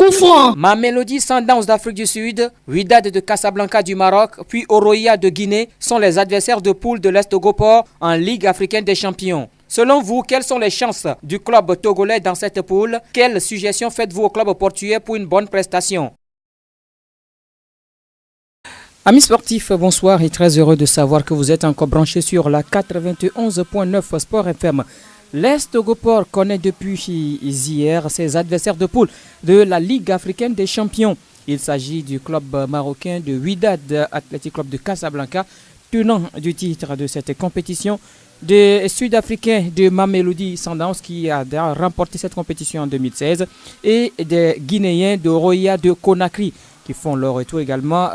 Coup franc. Mamelodi Sundowns d'Afrique du Sud, Wydad de Casablanca du Maroc, puis Oroya de Guinée sont les adversaires de poule de l'Est-Gopor en Ligue africaine des champions. Selon vous, quelles sont les chances du club togolais dans cette poule? Quelles suggestions faites-vous au club portugais pour une bonne prestation? Amis sportifs, bonsoir et très heureux de savoir que vous êtes encore branchés sur la 91.9 Sport FM. L'Est-Gopor connaît depuis hier ses adversaires de poule de la Ligue africaine des champions. Il s'agit du club marocain de Wydad Athletic Club de Casablanca, tenant du titre de cette compétition, des Sud-Africains de Mamelodi Sundowns qui a remporté cette compétition en 2016 et des Guinéens de Oroya de Conakry qui font leur retour également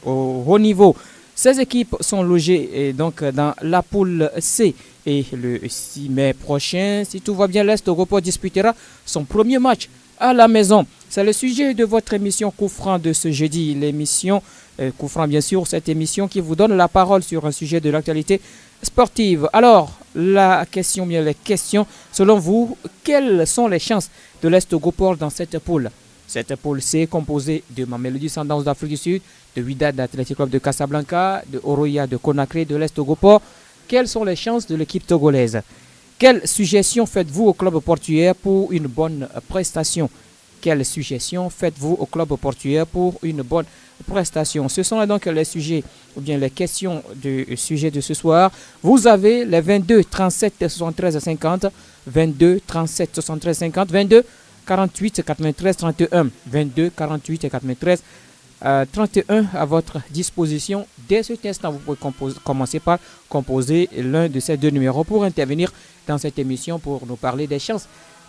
au haut niveau. Ces équipes sont logées donc dans la poule C et le 6 mai prochain, si tout va bien, l'Est-Gopor disputera son premier match à la maison. C'est le sujet de votre émission Coup franc de ce jeudi. L'émission Coup franc, bien sûr, cette émission qui vous donne la parole sur un sujet de l'actualité sportive. Alors, la question, bien les questions, selon vous, quelles sont les chances de l'Est-Gopor dans cette poule? Cette poule C est composée de Mamelodi Sundowns d'Afrique du Sud, de Wydad Athletic Club de Casablanca, de Oroya de Conakry, de l'Est-Gopor. Quelles sont les chances de l'équipe togolaise? Quelles suggestions faites-vous au club portugais pour une bonne prestation? Quelles suggestions faites-vous au club portugais pour une bonne prestation? Ce sont donc les sujets ou bien les questions du sujet de ce soir. Vous avez les 22 37 73 50, 22 37 73 50, 22 48 93 31, 22 48 et 93 31 à votre disposition. Dès cet instant, vous pouvez commencer par composer l'un de ces deux numéros pour intervenir dans cette émission pour nous parler des chances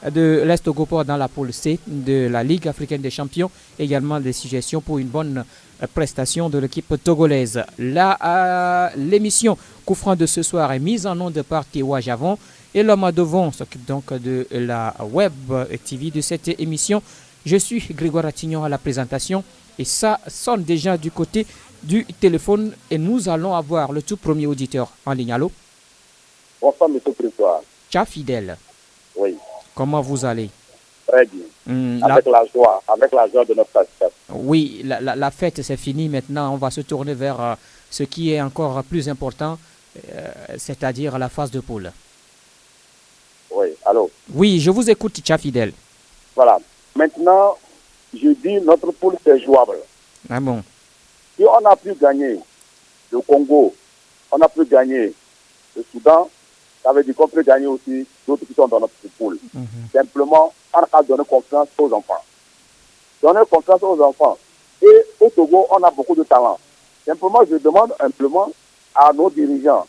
de l'Est-Gopor dans la poule C de la Ligue africaine des champions, également des suggestions pour une bonne prestation de l'équipe togolaise. L'émission Coup franc de ce soir est mise en onde par Tewa Javon et l'homme à devant s'occupe donc de la web TV de cette émission. Je suis Grégoire Attignon à la présentation et ça sonne déjà du côté du téléphone et nous allons avoir le tout premier auditeur en ligne. Allô? Bonsoir, monsieur le président. Tcha Fidèle. Oui. Comment vous allez? Très bien. Avec la joie de notre fête. Oui, la fête c'est fini. Maintenant, on va se tourner vers ce qui est encore plus important, c'est-à-dire la phase de poule. Oui, allô? Oui, je vous écoute, Tcha Fidèle. Voilà. Maintenant, je dis notre poule c'est jouable. Ah bon? Si on a pu gagner le Congo, on a pu gagner le Soudan, ça veut dire qu'on peut gagner aussi d'autres qui sont dans notre poule. Simplement, on a donné confiance aux enfants. Donner confiance aux enfants. Et au Togo, on a beaucoup de talent. Simplement, je demande simplement à nos dirigeants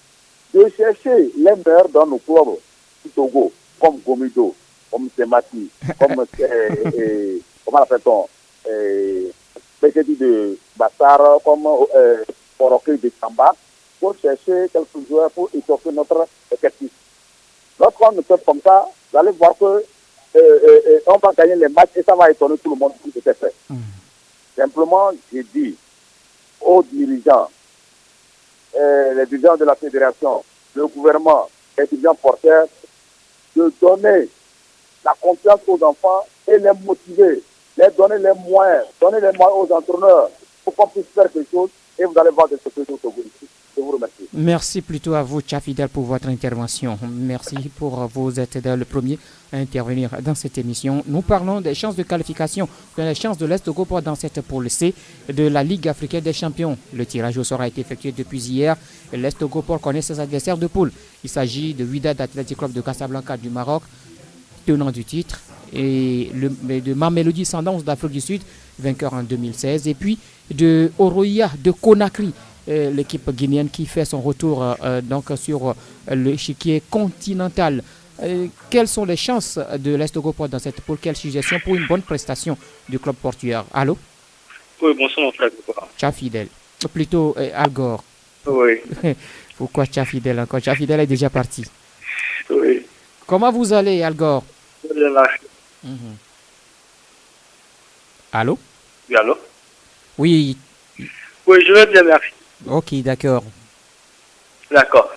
de chercher les meilleurs dans nos clubs du Togo, comme Gomido, comme Semati, comme comment l'appelle-t-on, Békédi de Bassar, comme Poroké de Tamba, pour chercher quelques joueurs pour étoffer notre effectif. Lorsqu'on ne fait comme ça, vous allez voir que on va gagner les matchs et ça va étonner tout le monde qui était fait. Simplement, j'ai dit aux dirigeants, les dirigeants de la fédération, le gouvernement, les dirigeants porteurs, de donner la confiance aux enfants et les motiver, les donner les moyens aux entraîneurs pour qu'on puisse faire quelque chose et vous allez voir des choses au Togo. Je vous remercie. Merci plutôt à vous, Tcha Fidèle, pour votre intervention. Merci pour vous être le premier à intervenir dans cette émission. Nous parlons des chances de qualification, des chances de l'Est-Gopor dans cette poule C de la Ligue africaine des champions. Le tirage au sort a été effectué depuis hier. L'Est-Gopor connaît ses adversaires de poule. Il s'agit de Wydad Athletic Club de Casablanca du Maroc, tenant du titre, et de Mamelodi Sundowns d'Afrique du Sud, vainqueur en 2016, et puis de Oroya de Conakry, l'équipe guinéenne qui fait son retour donc sur l'échiquier continental. Quelles sont les chances de l'Est-Gopor dans cette poule? Quelle suggestion pour une bonne prestation du club portugais? Allô? Oui, bonsoir mon frère. Tcha Fidèle. Plutôt Algor. Oui. Pourquoi Tcha Fidèle encore? Tcha Fidèle est déjà parti. Oui. Comment vous allez, Algor? Allô? Oui, allô? Oui. Oui, je vais bien, merci. Ok, d'accord. D'accord.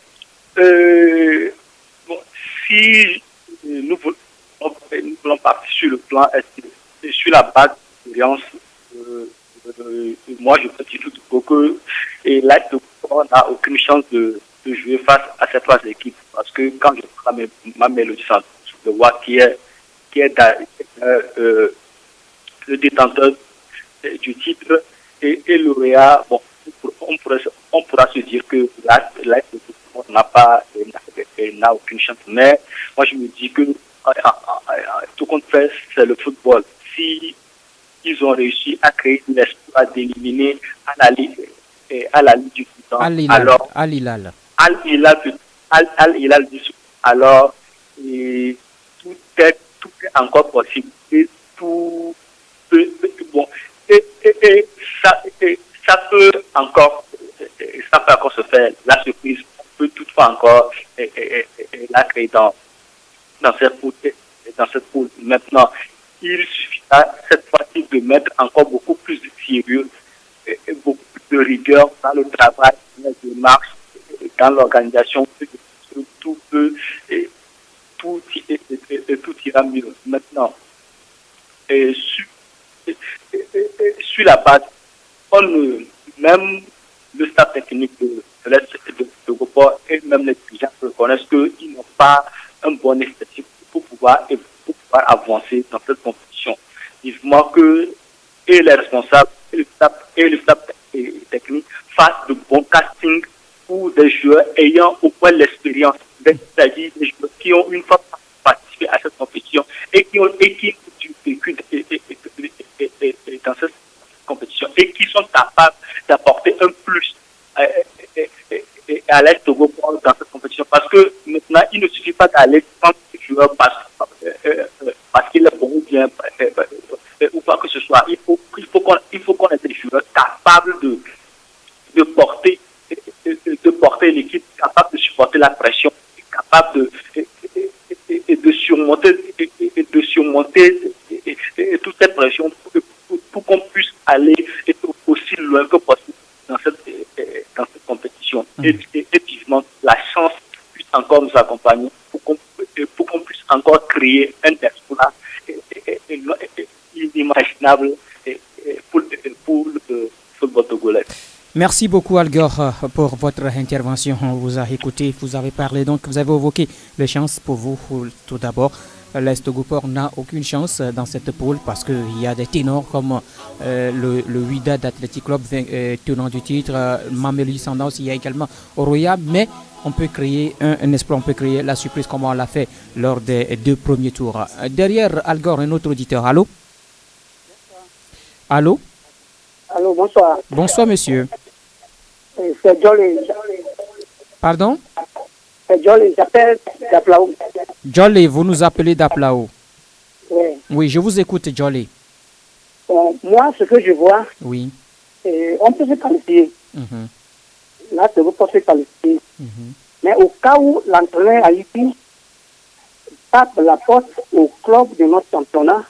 Bon, si nous voulons partir sur le plan, sur la base expérience, moi je peux dire tout que l'AS Togo n'a aucune chance de jouer face à ces trois équipes. Parce que quand je prends ma mélodie centrale, je vois qui est le détenteur du titre et lauréat. Bon, on pourra se dire que l'AS Togo n'a aucune chance. Mais moi je me dis que tout compte fait, c'est le football. Si ils ont réussi à créer une espoir d'éliminer à la Ligue du Soudan, alors Al-Hilal. Al-Hilal du Soudan, alors tout est encore possible. Et tout peut, bon, et ça peut encore se faire. La surprise peut toutefois encore la créer dans cette poule. Maintenant, il suffira cette fois-ci de mettre encore beaucoup plus de sérieux et beaucoup plus de rigueur dans le travail, dans les démarches, dans l'organisation. Tout ira mieux. Maintenant, sur la base, même le staff technique de Gopor et même les dirigeants reconnaissent qu'ils n'ont pas un bon effectif pour pouvoir avancer dans cette compétition. Vivement que les responsables et le staff technique fassent de bons castings pour des joueurs ayant au moins l'expérience, c'est-à-dire des joueurs qui ont une fois participé à cette compétition et qui ont vécu dans cette compétition et qui sont capables d'apporter un plus à l'Est Togo dans cette compétition. Parce que maintenant, il ne suffit pas d'aller prendre ce joueur parce qu'il est bon ou bien ou pas que ce soit. Il faut qu'on ait des joueurs capables de porter l'équipe, capables de supporter la pression, capables de surmonter toute cette pression pour qu'on puisse aller aussi loin que possible dans cette compétition. Et vivement la chance puisse encore nous accompagner pour qu'on puisse encore créer un exploit inimaginable pour le football togolais. Merci beaucoup Algor pour votre intervention. On vous a écouté, vous avez parlé, donc vous avez évoqué les chances pour vous tout d'abord. L'Est Togopor n'a aucune chance dans cette poule parce qu'il y a des ténors comme le Wydad Athletic Club, tenant du titre, Mamelodi Sundowns, il y a également Oroya, mais on peut créer un exploit, on peut créer la surprise comme on l'a fait lors des 2 premiers tours. Derrière Algor, un autre auditeur. Allô? Allô? Allô, bonsoir. Bonsoir monsieur. C'est Jolly. Pardon? C'est Jolly, j'appelle d'Aplao. Jolly, vous nous appelez d'Aplao. Oui. Oui, je vous écoute Jolly. Moi, ce que je vois, oui. On peut se qualifier. Là, je ne veux pas se qualifier. Mais au cas où l'entraîneur Haïti tape la porte au club de notre championnat,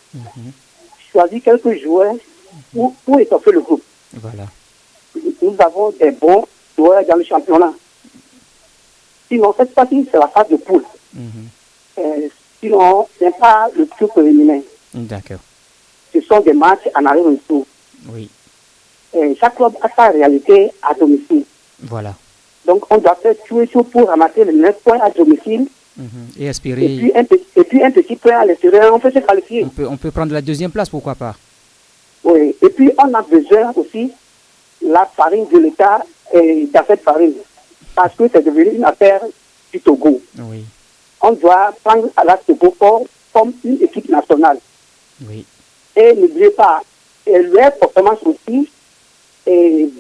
choisit quelques joueurs pour étoffer le groupe. Voilà. Nous avons des bons joueurs dans le championnat. Sinon, cette partie, c'est la phase de poule. Sinon, ce n'est pas le tour préliminaire. D'accord. Ce sont des matchs en arrière-retour. Oui. Chaque club a sa réalité à domicile. Voilà. Donc, on doit faire tout et tout pour ramasser les 9 points à domicile. Et espérer. Et puis un petit point à l'extérieur, on peut se qualifier. On peut prendre la 2e place, pourquoi pas. Oui. Et puis, on a besoin aussi la farine de l'État dans cette farine. Parce que c'est devenu une affaire du Togo. Oui. On doit prendre à la Togo comme une équipe nationale. Oui. Et n'oubliez pas, leur performance aussi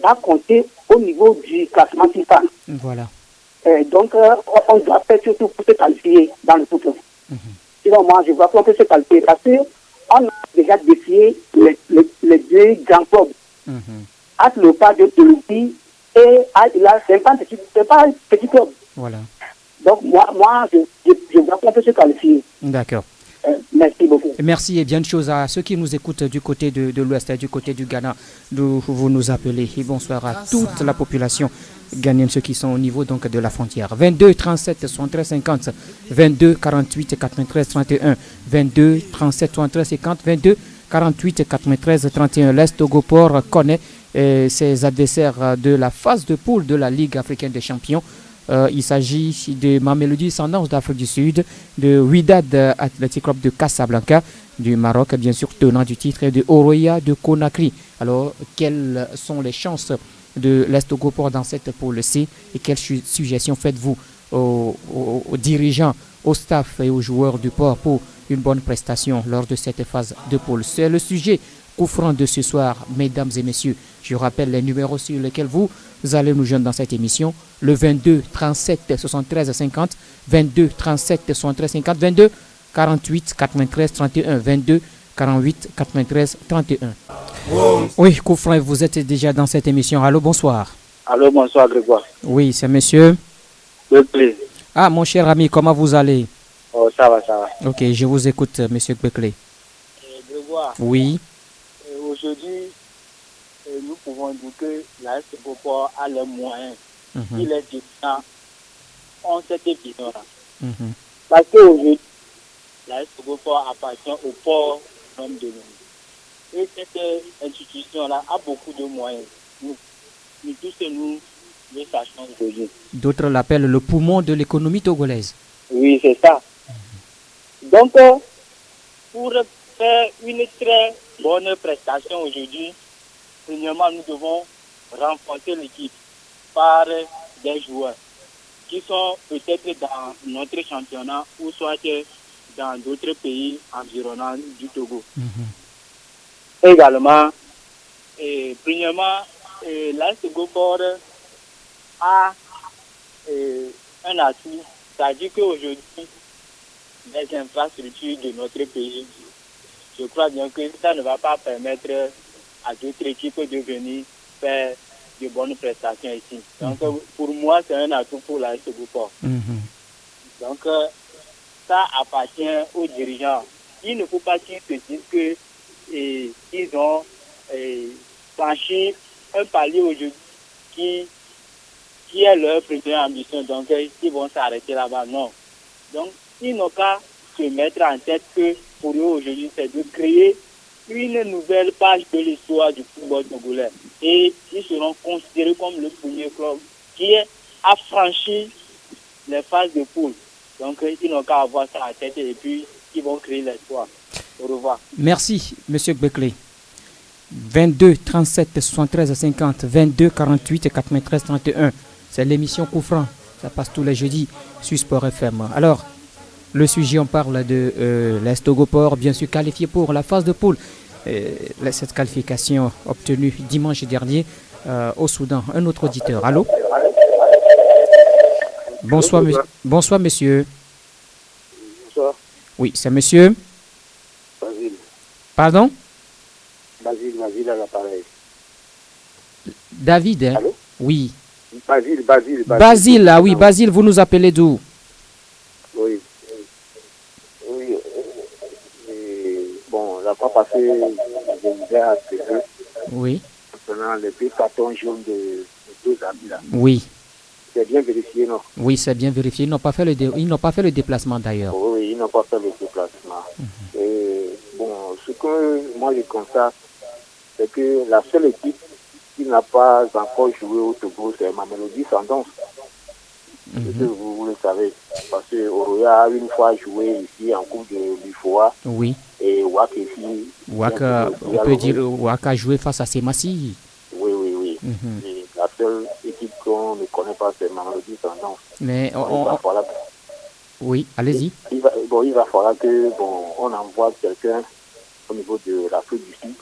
va compter au niveau du classement FIFA. Voilà. Donc, on doit faire surtout pour se qualifier dans le football. Sinon, moi, je vois qu'on peut se qualifier parce qu'on a déjà défié les 2 grands clubs. At-Leopard de Toulouse et Al-Hilal, c'est pas un petit club. Voilà. Donc, moi je vois qu'on peut se qualifier. D'accord. Merci beaucoup. Merci et bien de choses à ceux qui nous écoutent du côté de l'Ouest, du côté du Ghana, d'où vous nous appelez. Et bonsoir à toute la population ghanéenne, ceux qui sont au niveau donc de la frontière. 22 37 73 50, 22 48 93 31, 22 37 73 50, 22 48 93 31. L'Est Togoport connaît ses adversaires de la phase de poule de la Ligue africaine des champions. Il s'agit de Mamelodi Sundowns d'Afrique du Sud, de Wydad Athletic Club de Casablanca du Maroc, bien sûr tenant du titre, et de Oroya de Conakry. Alors, quelles sont les chances de l'Est Togoport dans cette poule C et quelles suggestions faites-vous aux dirigeants, au staff et aux joueurs du port pour une bonne prestation lors de cette phase de poule? C'est le sujet coup franc de ce soir, mesdames et messieurs. Je rappelle les numéros sur lesquels vous allez nous joindre dans cette émission. Le 22 37 73 50, 22 37 73 50, 22 48 93 31, 22 48 93 31. Oui, coup franc, vous êtes déjà dans cette émission. Allô, bonsoir. Allô, bonsoir Grégoire. Oui, c'est monsieur. Beckley. Ah, mon cher ami, comment vous allez? Oh, ça va, ça va. Ok, je vous écoute, monsieur Beckley. Grégoire. Oui. Aujourd'hui, nous pouvons dire que la Togoport a les moyens. Il est dirigeants ont cette vision-là. Parce qu'aujourd'hui, la Togoport appartient au port de nous. Et cette institution-là a beaucoup de moyens. Nous tous, nous le sachons aujourd'hui. D'autres l'appellent le poumon de l'économie togolaise. Oui, c'est ça. Donc, pour faire une très bonne prestation aujourd'hui, premièrement, nous devons renforcer l'équipe par des joueurs qui sont peut-être dans notre championnat ou soit dans d'autres pays environnants du Togo. Également, premièrement, l'Est Togoport a un atout, c'est-à-dire qu'aujourd'hui, les infrastructures de notre pays, je crois bien que ça ne va pas permettre à d'autres équipes de venir faire de bonnes prestations ici. Donc, pour moi, c'est un atout pour l'Est Togoport. Donc, ça appartient aux dirigeants. Il ne faut pas qu'ils se disent qu'ils ont franchi un palier aujourd'hui qui est leur première ambition. Donc, ils vont s'arrêter là-bas. Non. Donc, ils n'ont qu'à se mettre en tête que pour eux aujourd'hui, c'est de créer une nouvelle page de l'histoire du football togolais. Et ils seront considérés comme le premier club qui a franchi les phases de poule. Donc, ils n'ont qu'à avoir ça en tête et puis ils vont créer l'espoir. Au revoir. Merci, monsieur Beckley. 22 37 73 50, 22 48 93 31. C'est l'émission Coup franc. Ça passe tous les jeudis sur Sport FM. Alors, le sujet, on parle de l'Est Togoport, bien sûr qualifié pour la phase de poule. Cette qualification obtenue dimanche dernier au Soudan. Un autre auditeur. Allô? Bonsoir, bonsoir, monsieur. Bonsoir. Oui, c'est monsieur. Basile. Pardon? Basile à l'appareil. David, hein? Allô? Oui. Basile. Ah oui, Basile, vous nous appelez d'où? Oui. Bon, la fois passée, je vous ai appelé. Oui. Concernant les deux cartons jaunes de deux amis là. Oui. C'est bien vérifié, non? Oui, c'est bien vérifié. Ils n'ont pas fait le déplacement d'ailleurs. Oui, ils n'ont pas fait le déplacement. Et bon, ce que moi je constate, c'est que la seule équipe qui n'a pas encore joué au Togo, c'est Mamelodi Sundowns. Vous le savez. Parce que Oroya a une fois joué ici en Coupe de l'UFOA. Oui. Et Ouak ici. On peut dire Ouak a joué face à Semassi. Oui. Et la seule équipe qu'on ne connaît pas, c'est Mamelodi Sundowns. Mais oui, allez-y. Il va falloir que on envoie quelqu'un au niveau de l'Afrique du Sud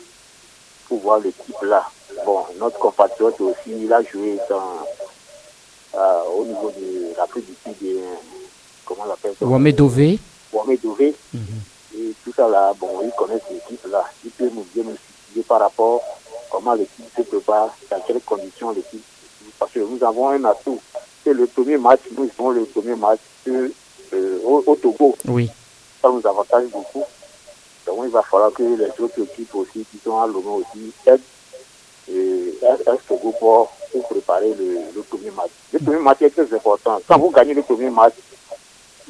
pour voir l'équipe là. Bon, notre compatriote aussi, il a joué au niveau de l'Afrique du Sud, comment on l'appelle ça? Wame Dové. Et tout ça là, il connaît cette équipe là. Il peut nous expliquer par rapport à comment l'équipe se prépare, dans quelles conditions l'équipe. Parce que nous avons un atout. C'est le premier match, nous avons le premier match au Togo. Oui. Ça nous avantage beaucoup. Donc il va falloir que les autres équipes aussi qui sont à Lomé aussi aident Togo pour préparer le premier match. Le premier match est très important. Quand vous gagnez le premier match,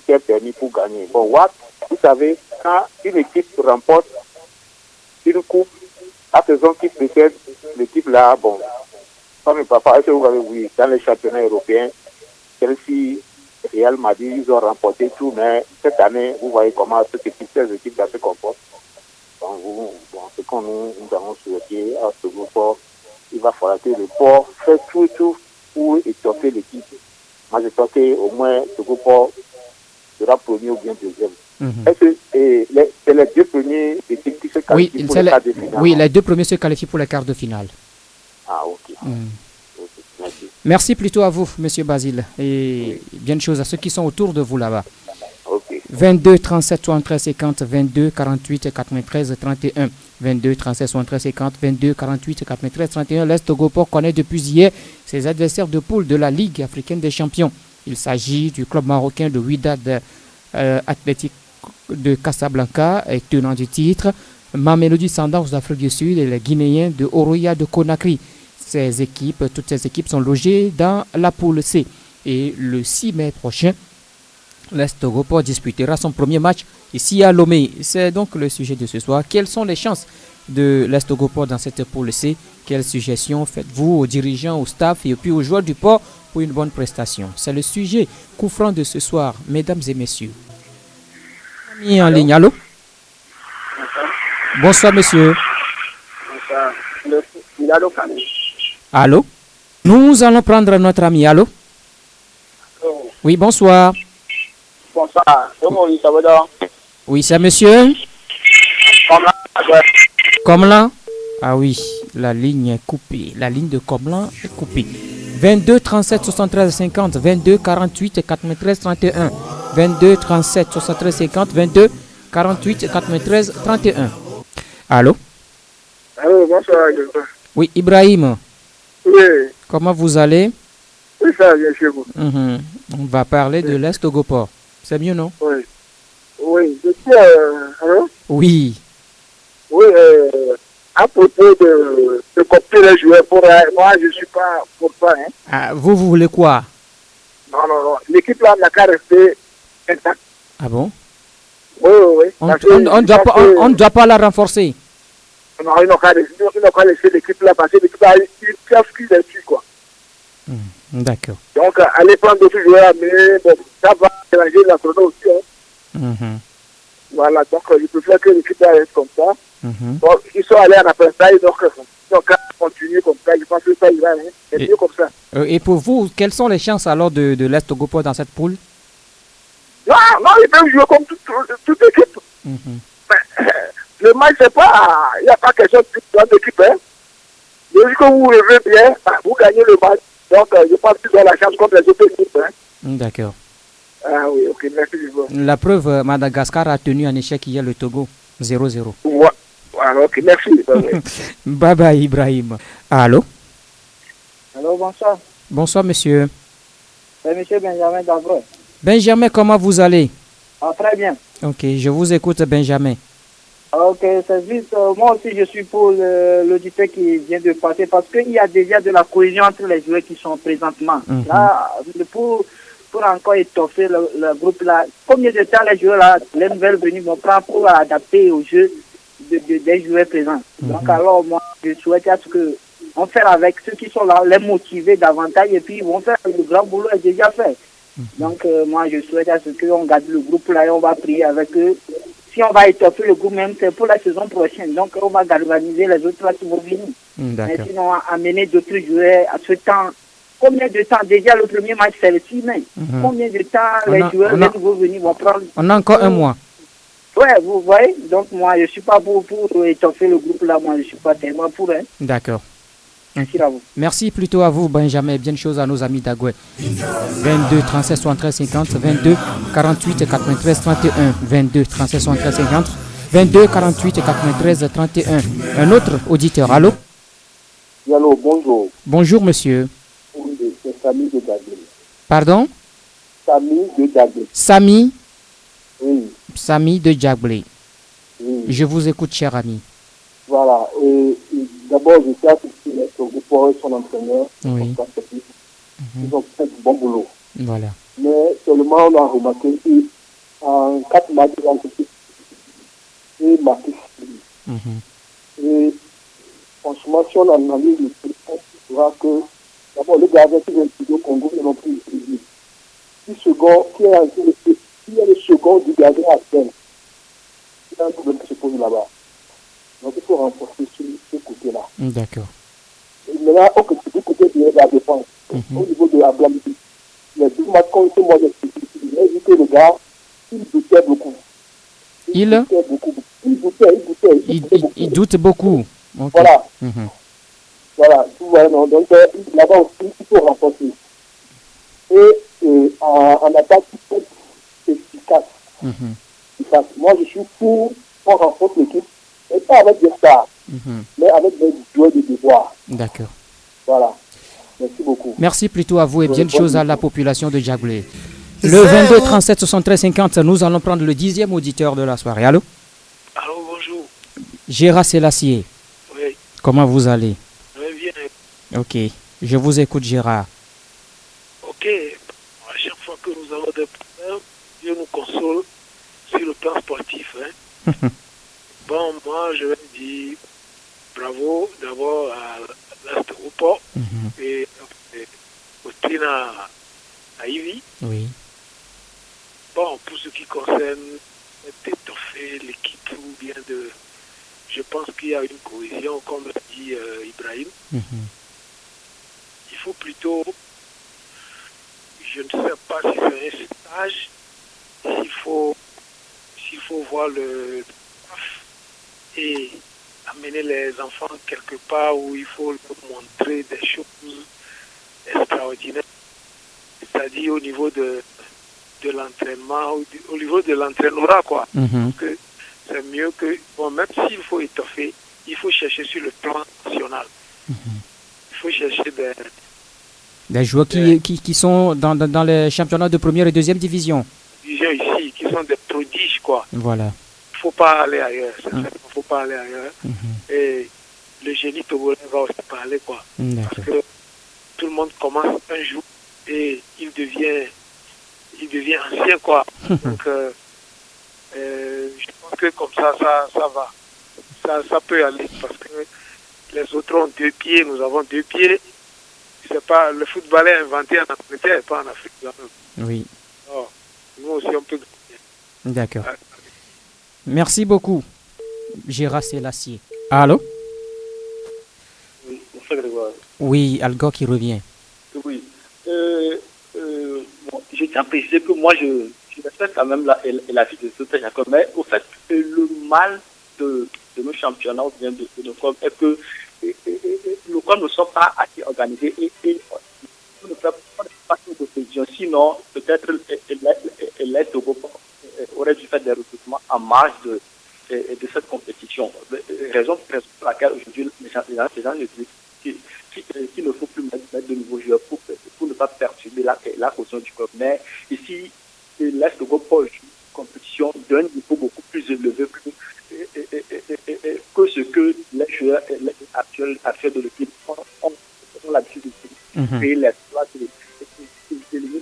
c'est permis pour gagner. Bon, vous savez, quand une équipe remporte une coupe, la saison qui précède, l'équipe là, bon, comme le papa, est-ce que vous avez vu, dans les championnats européens, Chelsea, Real Madrid, ils ont remporté tout, mais cette année, vous voyez comment ces équipes là se comportent. Donc, ce qu'on nous avons souhaité à ce groupe, il va falloir que le port fait tout pour étoffer l'équipe. Moi, je pense qu'au moins, ce groupe sera premier ou bien deuxième. Est-ce que c'est les deux premiers équipes qui se qualifient pour les quarts de finale? Oui, les deux premiers se qualifient pour les quarts de finale. Ah, ok. Merci. Merci plutôt à vous, Monsieur Basile, et bien de choses à ceux qui sont autour de vous là-bas. Ok. 22 37 73 50 22 48 93 31 22 37 73 50 22 48 93 31. L'Est Togoport connaît depuis hier ses adversaires de poule de la Ligue africaine des champions. Il s'agit du club marocain de Wydad Athletic de Casablanca, tenant du titre, Mamelodi Sundowns d'Afrique du Sud et les Guinéens de Oroya de Conakry. Toutes ces équipes sont logées dans la poule C. Et le 6 mai prochain, l'Est Togoport disputera son premier match ici à Lomé. C'est donc le sujet de ce soir. Quelles sont les chances de l'Est Togoport dans cette poule C? Quelles suggestions faites-vous aux dirigeants, au staff et puis aux joueurs du port pour une bonne prestation? C'est le sujet coup franc de ce soir, mesdames et messieurs. Ami en ligne, allô? Bonsoir, monsieur. Bonsoir. Allô? Nous allons prendre notre ami. Allô? Oui, bonsoir. Bonsoir. Ça va donc? Oui, c'est monsieur? Comlan? Ah oui, la ligne est coupée. La ligne de Comlan est coupée. 22 37 73 50 22 48 93 31. 22 37 73 50 22 48 93 31. Allô? Allô, bonsoir. Oui, Ibrahim. Oui. Comment vous allez? Oui, ça vient chez vous. On va parler de l'Est Togoport. C'est mieux, non? Oui. Oui, je suis... allô? Oui. Oui, à propos de copier les joueurs, moi, je ne suis pas pour ça. Hein. Ah, vous voulez quoi? Non. L'équipe là n'a qu'à rester intacte. Ah bon? Oui. On ne doit pas la renforcer. Non, ils n'ont qu'à laisser l'équipe là passer. L'équipe là, ils savent ce qu'ils dessus, quoi. D'accord. Donc, aller prendre d'autres joueurs, mais bon, ça va déranger la chrono aussi. Hein. Voilà, donc je préfère que l'équipe là reste comme ça. Donc, ils sont allés en apprentissage, donc ils ont qu'à continuer comme ça. Je pense que ça ira, hein. C'est mieux comme ça. Et pour vous, quelles sont les chances alors de l'Est Togoport dans cette poule? Non, ils peuvent jouer comme toute équipe. Mais, le match, c'est pas... Il n'y a pas question de toute équipe. Hein. Depuis que vous rêvez bien, vous gagnez le match. Donc, je pense qu'ils ont la chance contre les autres équipes. Hein. D'accord. Ah oui, ok, merci. La preuve, Madagascar a tenu en échec hier le Togo, 0-0. Ouais. Voilà, ok, merci. Bye bye, Ibrahim. Allô? Allô, bonsoir. Bonsoir, monsieur. C'est monsieur Benjamin Davroy. Benjamin, comment vous allez? Ah, très bien. Ok, je vous écoute, Benjamin. Ok, c'est juste, moi aussi je suis pour l'auditeur qui vient de passer parce qu'il y a déjà de la cohésion entre les joueurs qui sont présentement. Là, pour encore étoffer le groupe là, combien de temps les joueurs là, les nouvelles venues vont prendre pour adapter au jeu des joueurs présents. Donc alors moi je souhaite à ce que on fait avec ceux qui sont là, les motiver davantage et puis ils vont faire le grand boulot est déjà fait. Donc moi je souhaite à ce qu'on garde le groupe là et on va prier avec eux. Si on va étoffer le groupe même, c'est pour la saison prochaine. Donc on va galvaniser les autres là qui vont venir. Mais sinon amener d'autres joueurs à ce temps. Combien de temps? Déjà le premier match c'est le 6 mai. Combien de temps les joueurs, les nouveaux venus vont prendre? On a encore un mois. Ouais, vous voyez. Donc moi je suis pas pour étoffer le groupe là. Moi je suis pas tellement pour. Hein. D'accord. Merci à vous. Merci plutôt à vous, Benjamin. Bien de choses à nos amis d'Agoué. 22 36 73 50 22 48 93 31 22 36 73 50 22 48 93 31. Un autre auditeur. Allô? Allô, bonjour. Bonjour, monsieur. C'est Samy de Daglé. Pardon? Samy de Daglé. Samy? Oui. Samy de Djaglé. Oui. Je vous écoute, cher ami. Voilà. D'abord, je tiens à féliciter son groupe et son entraîneur. Oui. Ils ont fait du bon boulot. Voilà. Mais seulement, on a remarqué qu'en 4 matchs, ils ont été marqués. franchement, si on analyse le truc, on verra que d'abord, le gardien qui vient de au Congo, ils n'ont plus utilisé. Qui est le second du gardien à peine. Il y a un problème qui se pose là-bas. Donc il faut renforcer ce côté-là. D'accord. Et maintenant, du côté de la défense, au niveau de la Blambi, les 2 matchs contre moi, j'ai vu que le gars, il doutait beaucoup. Il doute beaucoup. Okay. Voilà. Voilà. Non. Donc là-bas aussi, il faut renforcer. Et en attaque, il faut être efficace. Moi, je suis pour qu'on renforce l'équipe, et pas avec des stars, mais avec des joueurs de devoir. D'accord. Voilà. Merci beaucoup. Merci plutôt à vous et bien de choses à la population de Djagoulé. Le 22 37 73 50, nous allons prendre le 10e auditeur de la soirée. Allô? Allô, bonjour. Gérard Sélassié. Oui. Comment vous allez? Très bien. Ok. Je vous écoute, Gérard. Ok. À chaque fois que nous avons des problèmes, Dieu nous console sur le plan sportif. Bon, moi, je vais dire bravo d'abord à l'Astropo et au Tina à Ivy. Oui. Bon, pour ce qui concerne d'étoffer l'équipe ou bien de... Je pense qu'il y a une cohésion, comme l'a dit Ibrahim. Il faut plutôt... Je ne sais pas si c'est un stage, s'il faut voir le staff et amener les enfants quelque part où il faut leur montrer des choses extraordinaires. C'est-à-dire au niveau de l'entraînement, au niveau de l'entraîneur, quoi. Que c'est mieux que, bon, même s'il faut étoffer, il faut chercher sur le plan national. Il faut chercher des joueurs qui sont dans les championnats de première et deuxième division. Ici, qui sont des prodiges, quoi. Voilà. Il ne faut pas aller ailleurs. Il ne faut pas aller ailleurs. Et le génie togolais va aussi parler, quoi. Parce que tout le monde commence un jour et il devient ancien, quoi. Donc, je pense que comme ça va. Ça peut aller parce que les autres ont 2 pieds, nous avons 2 pieds. C'est pas, le football est inventé en Angleterre et pas en Afrique. Oui. Oh, nous aussi, on peut gagner. D'accord. Merci beaucoup, Gérard Sélassié. Allô? Oui, bonsoir Grégoire. Oui, Algo qui revient. Oui. Bon, je tiens à préciser que moi, je respecte quand même la vie de ce Jacob, mais au fait, le mal de nos championnats ou bien de nos clubs est que le club ne sont pas assez organisés et on ne fait pas de compétition. Sinon, peut-être les Togo aurait dû faire des recrutements en marge de cette compétition. Raison pour laquelle aujourd'hui les gens ne disent qu'il ne faut plus mettre de nouveaux joueurs pour ne pas perturber la cohésion du club. Mais ici, l'Est Togo pour une compétition d'un niveau beaucoup plus élevé que ce que les joueurs actuels de l'équipe ont l'habitude de créer les places et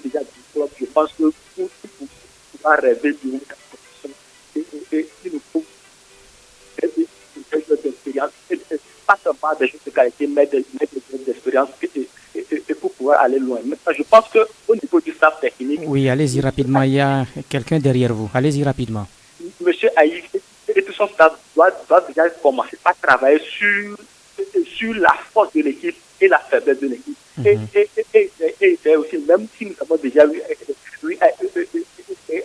déjà du club. Je pense que pour pouvoir rêver d'une compétition, il nous faut des joueurs d'expérience, pas seulement des joueurs de qualité, mais des joueurs d'expérience et pour pouvoir aller loin. Maintenant, je pense qu'au niveau du staff technique... Oui, allez-y rapidement, il y a quelqu'un derrière vous. Allez-y rapidement. Monsieur Aïe et tout son staff doit déjà commencer par travailler sur la force de l'équipe et la faiblesse de l'équipe. Et c'est aussi, même si nous avons déjà eu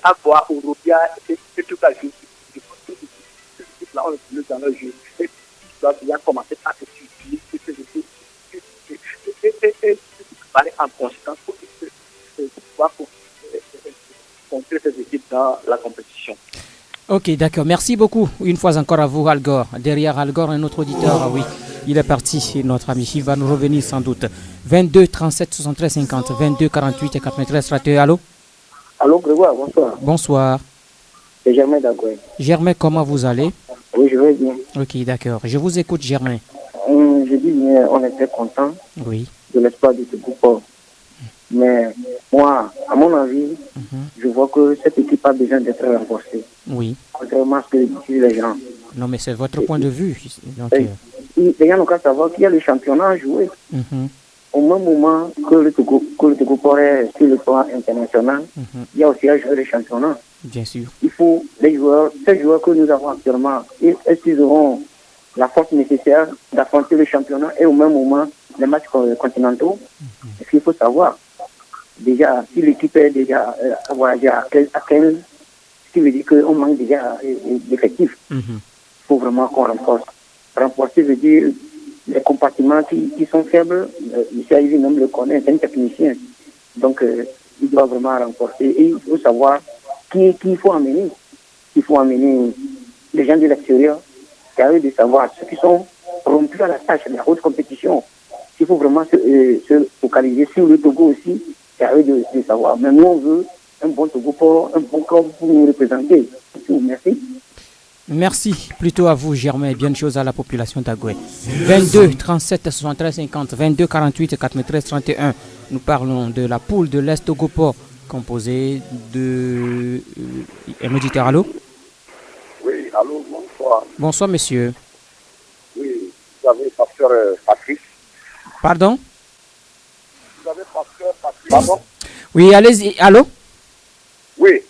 à voir au Robia et tout ça, je pense que là, on est plus dans le jeu. Et ils doivent déjà commencer par étudier et parler en conséquence pour pouvoir contrer ces équipes dans la compétition. Ok, d'accord. Merci beaucoup. Une fois encore à vous, Algor. Derrière Algor, un autre auditeur. Oui, il est parti. Notre ami, il va nous revenir sans doute. 22 37 73 50, 22 48 et 93. Allô? Allô, Grégoire, bonsoir. Bonsoir. C'est Germain Dagouin. Germain, comment vous allez? Oui, je vais bien. Ok, d'accord. Je vous écoute, Germain. Je dis bien, on était content de l'espoir de ce groupe. Mais moi, à mon avis, je vois que cette équipe a besoin d'être renforcée. Oui. Contrairement à ce que disent les gens. Non, mais c'est votre point de vue. Donc, les gens n'ont qu'à savoir qu'il y a le championnat à jouer. Au même moment que le Togo pourrait sur le plan international, il y a aussi à jouer le championnat. Bien sûr. Il faut ces joueurs que nous avons actuellement, est-ce qu'ils auront la force nécessaire d'affronter le championnat et au même moment les matchs continentaux? Parce qu'il faut savoir, déjà, si l'équipe est déjà voyagé à 15, ce qui veut dire qu'on manque déjà d'effectifs. Il faut vraiment qu'on renforce. Renforcer veut dire les compartiments qui sont faibles. M. Aïvi même le connaît, c'est un technicien. Donc, il doit vraiment renforcer. Et il faut savoir qui il faut amener. Il faut amener les gens de l'extérieur. C'est à eux de savoir ceux qui sont rompus à la tâche de la haute compétition. Il faut vraiment se focaliser sur le Togo aussi. C'est à eux de savoir. Mais nous, on veut un bon Togo, un bon corps pour nous représenter. Merci. Merci plutôt à vous, Germain, et bien de choses à la population d'Agoué. 22 37 73 50, 22 48 93 31. Nous parlons de la poule de l'Est Togo-Port, composée de... Émoditeur, allô? Oui, allô, bonsoir. Bonsoir, monsieur. Oui, vous avez pasteur Patrice. Pardon? Vous avez pasteur Patrice. Pardon? Oui, allez-y, allô? Oui,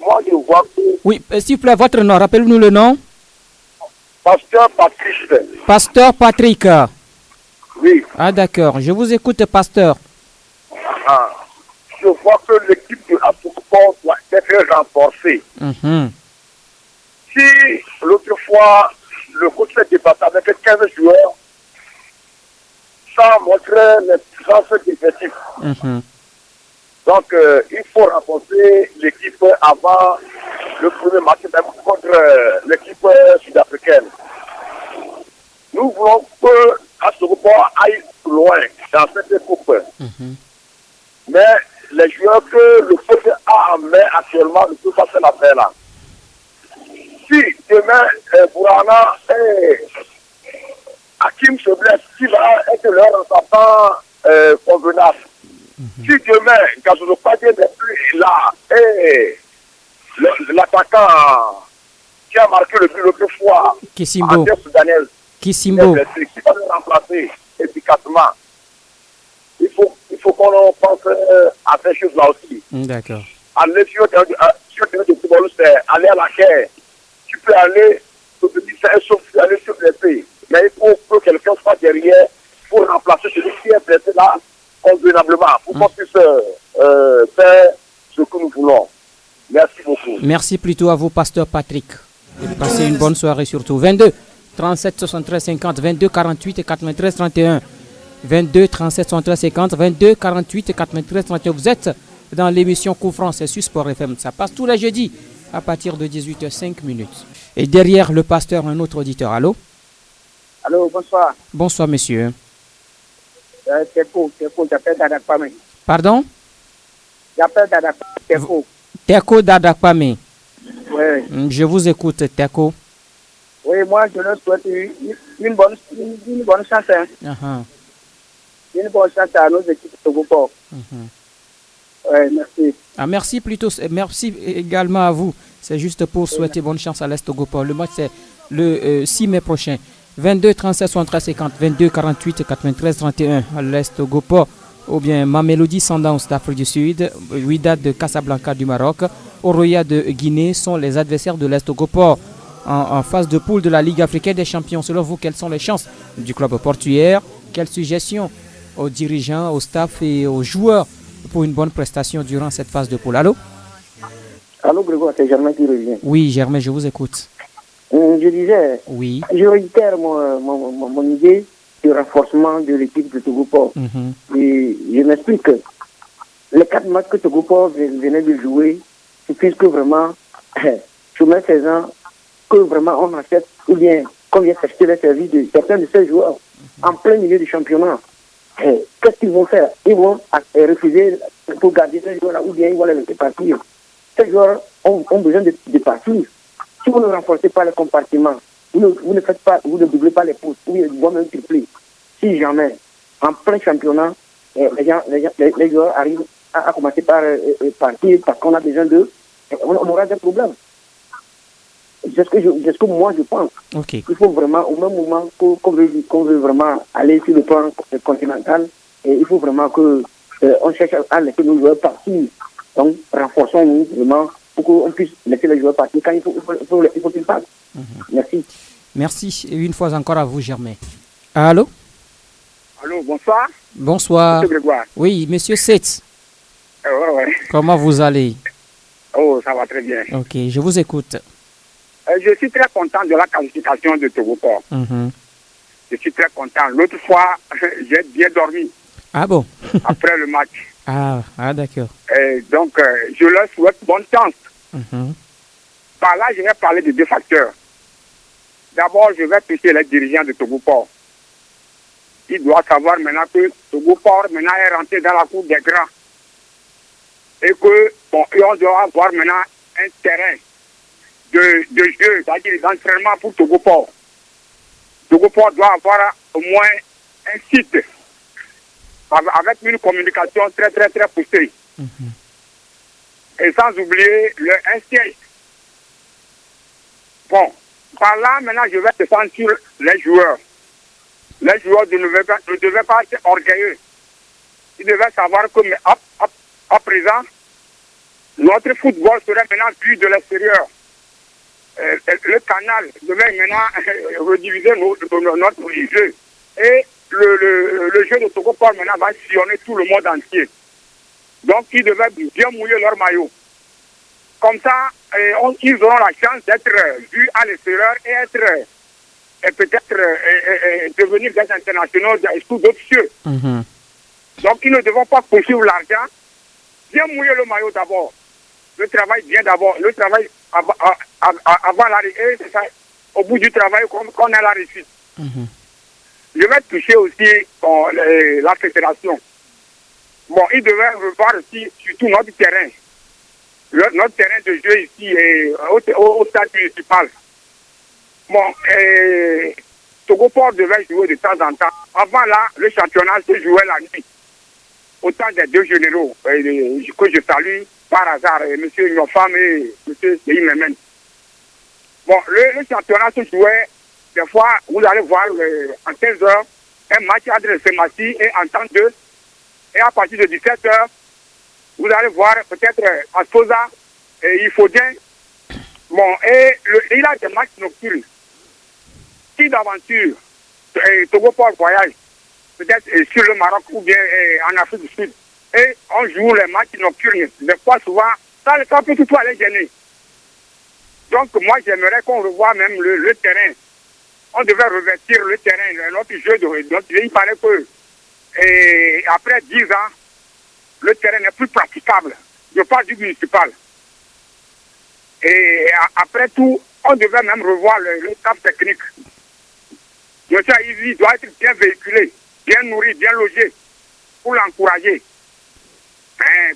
moi je vois que... Oui, s'il vous plaît, votre nom, rappelez-nous le nom. Pasteur Patrice. Pasteur Patrick. Oui. Ah d'accord, je vous écoute, pasteur. Je vois que l'équipe de Atoukoupo doit être renforcée. Si l'autre fois, le coach s'est débattu avec 15 joueurs, ça montrait les puissances d'effectifs. Donc, il faut renforcer l'équipe avant le premier match contre l'équipe sud-africaine. Nous voulons que Atoukoupo aille loin dans cette coupe. Mais les joueurs que le coach a en main actuellement ne peuvent pas faire l'affaire là. Si demain, Bourana et Hakim se blesse, qui va être leur remplaçant convenable. Si demain, Gazolo Padé n'est plus là, et l'attaquant qui a marqué le but l'autre fois, Kissimbo, qui va le remplacer efficacement. Il faut qu'on pense à ces choses-là aussi. D'accord. Aller sur le terrain de football, c'est aller à la guerre. Tu peux aller, aller sur les pays. Mais il faut que quelqu'un soit derrière pour remplacer celui qui est blessé là convenablement, pour qu'on puisse faire ce que nous voulons. Merci beaucoup. Merci plutôt à vous, pasteur Patrick. Passez une bonne soirée surtout. 22 37 73 50, 22 48 93 31. 22 37 73 50, 22 48 93 31. Vous êtes dans l'émission Coup Franc sur Sport FM. Ça passe tous les jeudis à partir de 18h05. Et derrière le pasteur, un autre auditeur. Allô? Allô, bonsoir. Bonsoir, monsieur. Teko, j'appelle Dadakpame. Pardon? J'appelle Dadakpame. Teko. Teko Dadakpame. Oui. Je vous écoute, Teko. Oui, moi, je leur souhaite une bonne chance. Hein. Une bonne chance à nos équipes de Togo. Oui, merci. Merci plutôt. Merci également à vous. C'est juste pour souhaiter bonne chance à l'Est Togo. Le match, c'est le 6 mai prochain. 22 37 73 50, 22 48 93 31 à l'Est Togo ou bien Mamelodi Sundowns d'Afrique du Sud, Wydad de Casablanca du Maroc, Oroya de Guinée sont les adversaires de l'Est Togo en phase de poule de la Ligue africaine des champions. Selon vous, quelles sont les chances du club portuaire? Quelles suggestions aux dirigeants, au staff et aux joueurs pour une bonne prestation durant cette phase de poule? Allô? Allô, Grégoire, c'est Germain qui revient. Oui, Germain, je vous écoute. Je disais, oui. Je réitère mon idée du renforcement de l'équipe de Togo-Port. Et je m'explique que les 4 matchs que Togo-Port venait de jouer, c'est puisque vraiment, sur mes 16 ans, que vraiment on achète, ou bien qu'on vient s'acheter les services de certains de ces joueurs en plein milieu du championnat. Qu'est-ce qu'ils vont faire? Ils vont refuser pour garder ces joueurs-là, ou bien ils vont les laisser partir. Ces joueurs ont besoin de partir. Si vous ne renforcez pas les compartiments, vous ne doublez pas les postes, vous ne même tripler. Si jamais, en plein championnat, les joueurs arrivent à commencer par partir parce qu'on a besoin d'eux, on aura des problèmes. C'est ce que moi je pense. Ok. Il faut vraiment, au même moment qu'on veut vraiment aller sur le plan continental, et il faut vraiment que on cherche à laisser nos joueurs partir. Donc, renforçons-nous vraiment pour qu'on puisse laisser les joueurs partir quand il faut qu'ils partent. Merci. Merci. Et une fois encore à vous, Germain. Allô? Allô, bonsoir. Bonsoir. Monsieur Grégoire. Oui, monsieur Setz. Ouais. Comment vous allez? Oh, ça va très bien. Ok, je vous écoute. Je suis très content de la qualification de Togoport. Je suis très content. L'autre fois, j'ai bien dormi. Ah bon? Après le match. Ah d'accord. Donc, je leur souhaite bonne chance. Par là, je vais parler de deux facteurs. D'abord, je vais toucher les dirigeants de Togoport. Ils doivent savoir maintenant que Togoport maintenant est rentré dans la cour des grands. Et que, bon, on doit avoir maintenant un terrain de jeu, c'est-à-dire d'entraînement pour Togoport. Togoport doit avoir au moins un site avec une communication très, très, très poussée. Et sans oublier un siège. Bon, par là, maintenant, je vais descendre sur les joueurs. Les joueurs ne devaient pas être orgueilleux. Ils devaient savoir que, mais à présent, notre football serait maintenant vu de l'extérieur. Le canal devait maintenant rediviser notre jeu. Et le jeu de Togoport maintenant va sillonner tout le monde entier. Donc, ils devaient bien mouiller leur maillot. Comme ça, ils auront la chance d'être vus à l'extérieur et peut-être devenir des internationaux sous d'autres cieux. Donc, ils ne devront pas poursuivre l'argent. Bien mouiller le maillot d'abord. Le travail vient d'abord. Le travail avant l'arrivée, c'est ça. Au bout du travail, qu'on a la réussite. Je vais toucher aussi la fédération. Bon, ils devaient revoir aussi, surtout notre terrain. Notre terrain de jeu ici au stade municipal. Bon, Togoport devait jouer de temps en temps. Avant là, le championnat se jouait la nuit. Au temps des deux généraux que je salue par hasard, M. Nyofam et M. Seyi Memen. Bon, le championnat se jouait, des fois, vous allez voir en 15 heures, un match entre Semassi et Entente 2. Et à partir de 17 heures, vous allez voir peut-être Asposa et Ifodien. Bon, et il a des matchs nocturnes. Si d'aventure, Togoport voyage, peut-être sur le Maroc ou bien en Afrique du Sud, et on joue les matchs nocturnes, des fois souvent, ça peut tout aller gêner. Donc moi j'aimerais qu'on revoie même le terrain. On devait revêtir le terrain, notre jeu il paraît que après 10 ans, le terrain n'est plus praticable. Je parle du municipal. Et après tout, on devait même revoir le staff technique. Il doit être bien véhiculé, bien nourri, bien logé, pour l'encourager.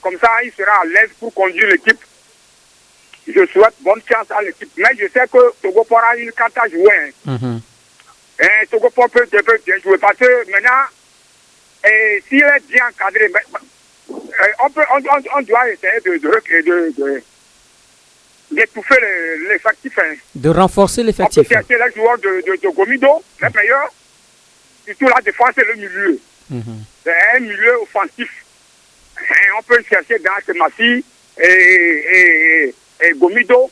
Comme ça, il sera à l'aise pour conduire l'équipe. Je souhaite bonne chance à l'équipe. Mais je sais que Togoport a une carte à jouer. Togoport peut bien jouer. Parce que maintenant, s'il est bien encadré, on doit essayer d'étouffer l'effectif. De renforcer l'effectif. On peut chercher les joueurs de Gomido, les meilleurs. Surtout la défense et le milieu. C'est un milieu offensif. On peut chercher dans Semassi et Gomido.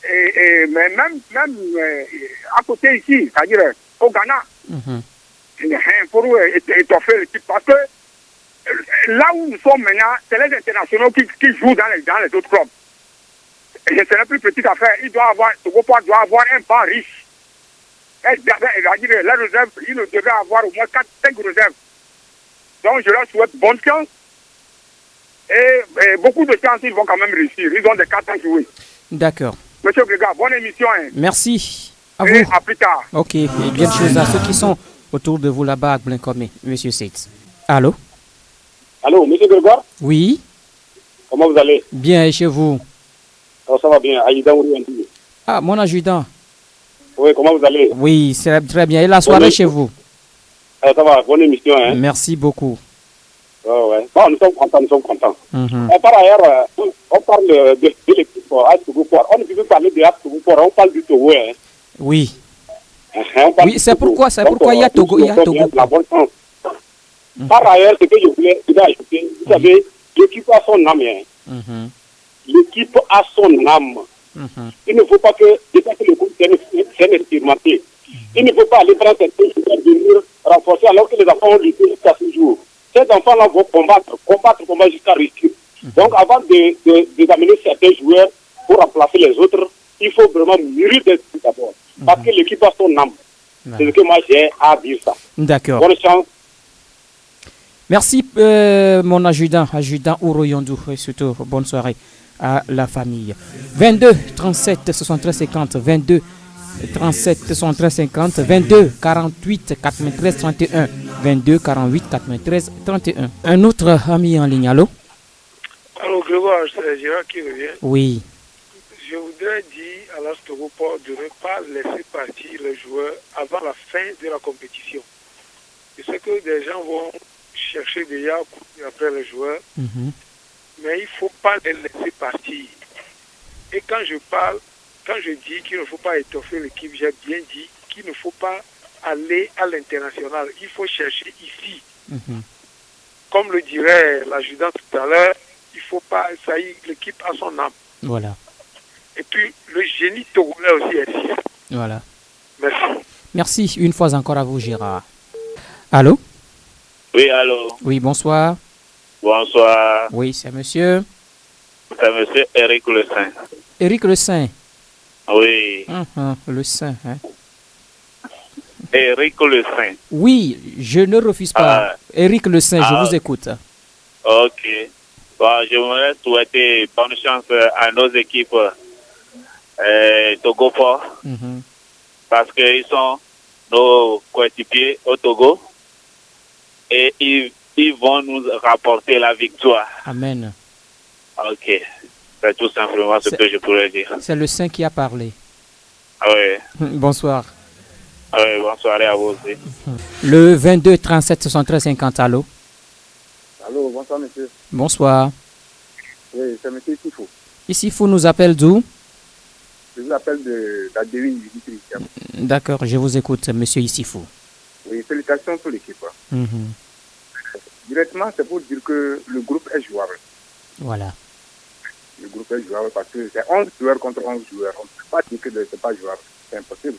Mais même à côté ici, c'est-à-dire au Ghana, pour étoffer l'équipe. Parce que là où nous sommes maintenant, c'est les internationaux qui jouent dans les autres clubs. Et c'est la plus petite affaire. Togoport doit avoir un banc riche. Les réserves, il devait avoir au moins 4-5 réserves. Donc je leur souhaite bonne chance. Et beaucoup de chance, ils vont quand même réussir. Ils ont des cartes à jouer. D'accord. Monsieur Grégoire, bonne émission. Merci. À et vous. à plus tard. Ok. Et bien de choses à ceux qui sont autour de vous là-bas à Blinkomé, Monsieur Seitz. Allô? Allô, Monsieur Grégoire? Oui. Comment vous allez? Bien, et chez vous? Oh, ça va bien. Aïda Ourianti. Ah, mon adjudant. Oui, comment vous allez? Oui, c'est très bien. Et la soirée chez vous? Ça va, bonne émission. Merci beaucoup. Ouais. Bon, nous sommes contents, nous sommes contents. Mhm. Et par ailleurs, on parle de l'équipe AS Togo Port. On ne peut pas parler de AS Togo Port, on parle du Togo. Hein. Oui. On parle Oui, du c'est Togo. pourquoi il y a Togo. Il y a Togo. La bonne chance. Par ailleurs, ce que je voulais ajouter, vous savez, l'équipe a son âme. Hein. Mhm. L'équipe a son âme. Mhm. Il ne faut pas que, déjà que le groupe c'est expérimenté. Il ne faut pas aller prendre cette chose et venir renforcer alors que les enfants ont lutté jusqu'à ce jour. Ces enfants-là vont combattre jusqu'à réussir. Donc avant d'amener certains joueurs pour remplacer les autres, il faut vraiment mûrir d'esprit d'abord. Parce que l'équipe a son âme. C'est ce que moi j'ai à dire ça. D'accord. Bonne chance. Merci, mon adjudant Ouro Yondou, et surtout bonne soirée à la famille. 22 37 73 50, 22 37 73 50, 22 48 93 31, 22 48 93 31. Un autre ami en ligne, allô? Alors, Grégoire, c'est Gérard qui revient. Oui. Je voudrais dire à l'Astroport de ne pas laisser partir les joueurs avant la fin de la compétition. Je sais que des gens vont chercher déjà à courir après les joueurs, mais il ne faut pas les laisser partir. Et quand je dis qu'il ne faut pas étoffer l'équipe, j'ai bien dit qu'il ne faut pas aller à l'international. Il faut chercher ici. Comme le dirait l'adjudant tout à l'heure, il faut pas, ça y est, l'équipe a son âme. Voilà. Et puis, le génie togolais aussi est ici. Voilà. Merci. Merci une fois encore à vous, Gérard. Allô? Oui, allô. Oui, bonsoir. Bonsoir. Oui, c'est monsieur. C'est monsieur Eric Le Saint. Eric Le Saint. Oui. Le Saint, hein? Eric Le Saint. Oui, je ne refuse pas. Eric Le Saint, je vous écoute. Ok. Bon, je voudrais souhaiter bonne chance à nos équipes Togo Port. Parce qu'ils sont nos coéquipiers au Togo. Et ils vont nous rapporter la victoire. Amen. Ok. C'est tout simplement ce que je pourrais dire. C'est le Saint qui a parlé. Oui. Bonsoir. Oui, bonsoir à vous aussi. Le 22 37 73 50, allô? Allô, bonsoir monsieur. Bonsoir. Oui, c'est monsieur Isifou. Isifou nous appelle d'où? Je vous appelle d'Adéwin Dimitri. D'accord, je vous écoute, monsieur Isifou. Oui, félicitations pour l'équipe. Directement, c'est pour dire que le groupe est jouable. Voilà. Le groupe est jouable parce que c'est 11 joueurs contre 11 joueurs. On ne peut pas dire que ce n'est pas jouable. C'est impossible.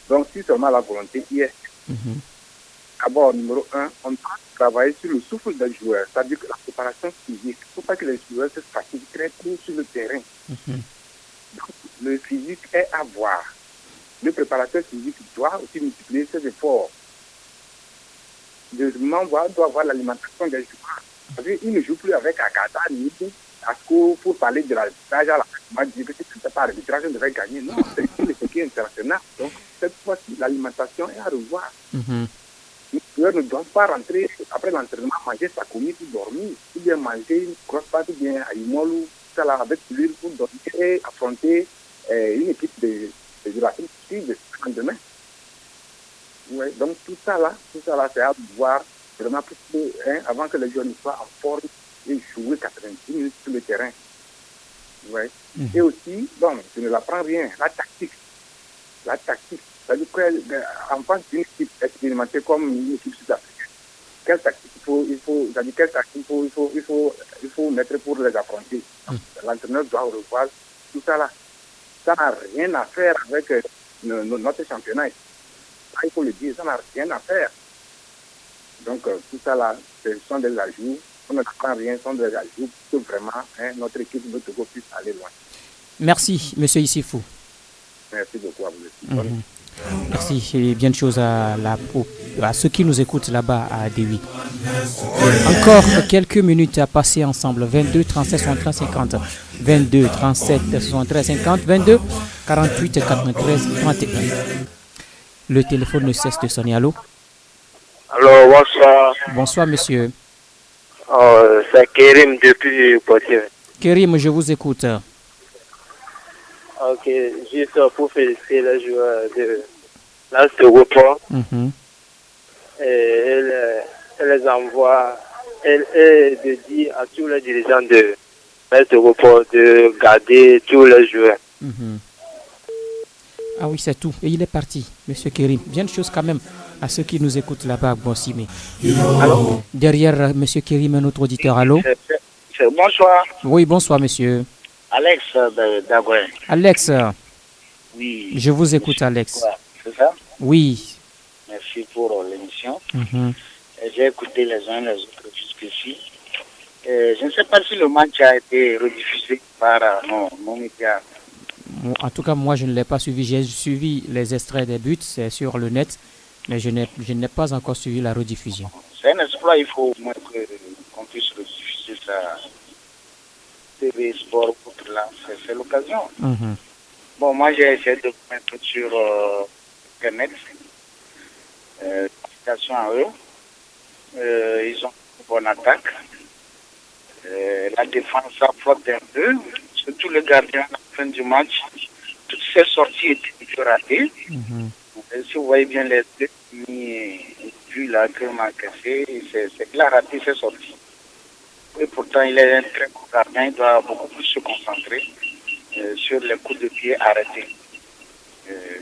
Donc, si seulement la volonté y est, d'abord, numéro 1, on doit travailler sur le souffle des joueurs, c'est-à-dire que la préparation physique. Il ne faut pas que les joueurs se fatiguent très tôt sur le terrain. Donc, le physique est à voir. Le préparateur physique doit aussi multiplier ses efforts. Deuxièmement, on doit voir l'alimentation des joueurs. Parce qu'il ne joue plus avec Agatha, ni Asco, pour parler de l'arbitrage à la fin. On va dire que si ce n'est pas l'arbitrage, on devrait gagner. Non, c'est le circuit international. Donc, cette fois-ci, l'alimentation est à revoir. Les joueurs ne doivent pas rentrer après l'entraînement, manger sa commis pour dormir, ou bien manger une grosse pâte, ou bien à Imolou, ça là, avec l'huile pour dormir et affronter une équipe de l'Afrique du Sud le lendemain. Ouais, donc tout ça là, c'est à voir vraiment pour que, avant que les joueurs ne soient en forme et jouer 90 minutes sur le terrain. Ouais. Et aussi, bon, je ne l'apprends rien, la tactique. C'est-à-dire qu'en face d'une équipe expérimentée comme une équipe sud-africaine, quelle tactique il faut mettre pour les affronter. L'entraîneur doit revoir tout ça là. Ça n'a rien à faire avec notre championnat. Il faut le dire, ça n'a rien à faire. Donc, tout ça là, ce sont des ajouts. On ne prend rien, ce sont des ajouts pour que vraiment notre équipe de Togo puisse aller loin. Merci, monsieur Isifou. Merci beaucoup à vous aussi. Merci, et bien de choses à ceux qui nous écoutent là-bas à Déwi. Encore quelques minutes à passer ensemble. 22 37 73 50, 22 37 73 50, 22 48 93 31. Le téléphone ne cesse de sonner. Allô? Allô, bonsoir. Bonsoir, monsieur. C'est Kérim depuis Poitiers. Kérim, je vous écoute. Ok, juste pour féliciter les joueurs de l'Astroport et les envoie de dire à tous les dirigeants de mettre au repos, de garder tous les joueurs. Ah oui, c'est tout. Et il est parti, Monsieur Kérim. Bien de choses quand même à ceux qui nous écoutent là-bas à Bonsimé. Alors, Derrière Monsieur Kérim, un autre auditeur. Allô? bonsoir. Oui, bonsoir, monsieur. Alex Dagouin. Alex, Oui. je vous écoute, Alex. C'est ça? Oui. Merci pour l'émission. Mhm. J'ai écouté les uns les autres jusqu'ici. Je ne sais pas si le match a été rediffusé par nos médias. En tout cas, moi, je ne l'ai pas suivi. J'ai suivi les extraits des buts, c'est sur le net, mais je n'ai pas encore suivi la rediffusion. C'est un exploit, il faut au moins qu'on puisse rediffuser ça. TV Sport, là, c'est l'occasion. Mhm. Bon, moi, j'ai essayé de mettre sur Internet. Félicitations à eux. Ils ont une bonne attaque. La défense a flotté un peu, surtout le gardien à la fin du match. Toutes ces sorties étaient ratées. Et si vous voyez bien les deux buts là que m'a cassé, c'est qu'il a raté ses sorties. Et pourtant, il est un très bon gardien, il doit beaucoup plus se concentrer sur les coups de pied arrêtés.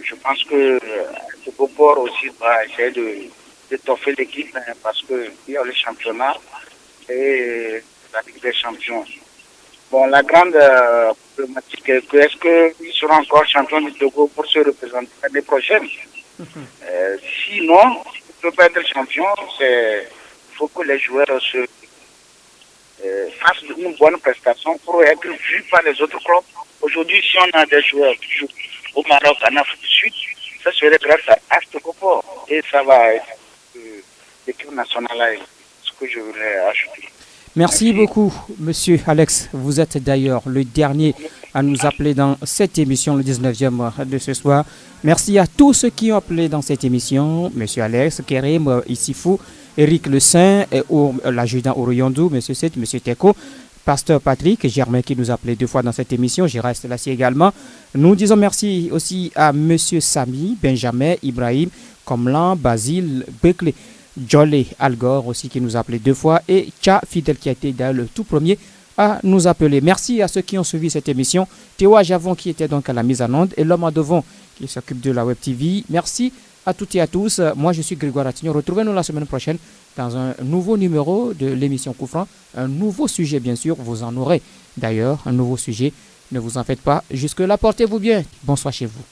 Je pense que le Beauport aussi doit essayer d'étoffer l'équipe parce qu'il y a le championnat et la Ligue des Champions. Bon, la grande problématique est que est-ce qu'ils seront encore champions du Togo pour se représenter l'année prochaine? Sinon, ils ne peuvent pas être champions. Il faut que les joueurs fassent une bonne prestation pour être vus par les autres clubs. Aujourd'hui, si on a des joueurs qui jouent au Maroc, en Afrique du Sud, ça serait grâce à Astocopor. Et ça va être l'équipe nationale, ce que je voulais ajouter. Merci beaucoup, monsieur Alex. Vous êtes d'ailleurs le dernier à nous appeler dans cette émission, le 19e de ce soir. Merci à tous ceux qui ont appelé dans cette émission. Monsieur Alex, Kérim, Issifou, Eric Le Saint, l'adjudant Oroyondou, monsieur Seth, monsieur Teko, Pasteur Patrick, Germain qui nous a appelé 2 fois dans cette émission. Je reste là également. Nous disons merci aussi à monsieur Samy, Benjamin, Ibrahim, Komlan, Basile, Bekle, Jolly Algor aussi qui nous a appelé 2 fois et Tcha Fidel qui a été d'ailleurs le tout premier à nous appeler. Merci à ceux qui ont suivi cette émission. Théo Javon qui était donc à la mise en onde et l'homme à devant qui s'occupe de la Web TV. Merci à toutes et à tous. Moi je suis Grégoire Atignon. Retrouvez-nous la semaine prochaine dans un nouveau numéro de l'émission Coup Franc. Un nouveau sujet bien sûr. Vous en aurez d'ailleurs un nouveau sujet. Ne vous en faites pas. Jusque là, portez-vous bien. Bonsoir chez vous.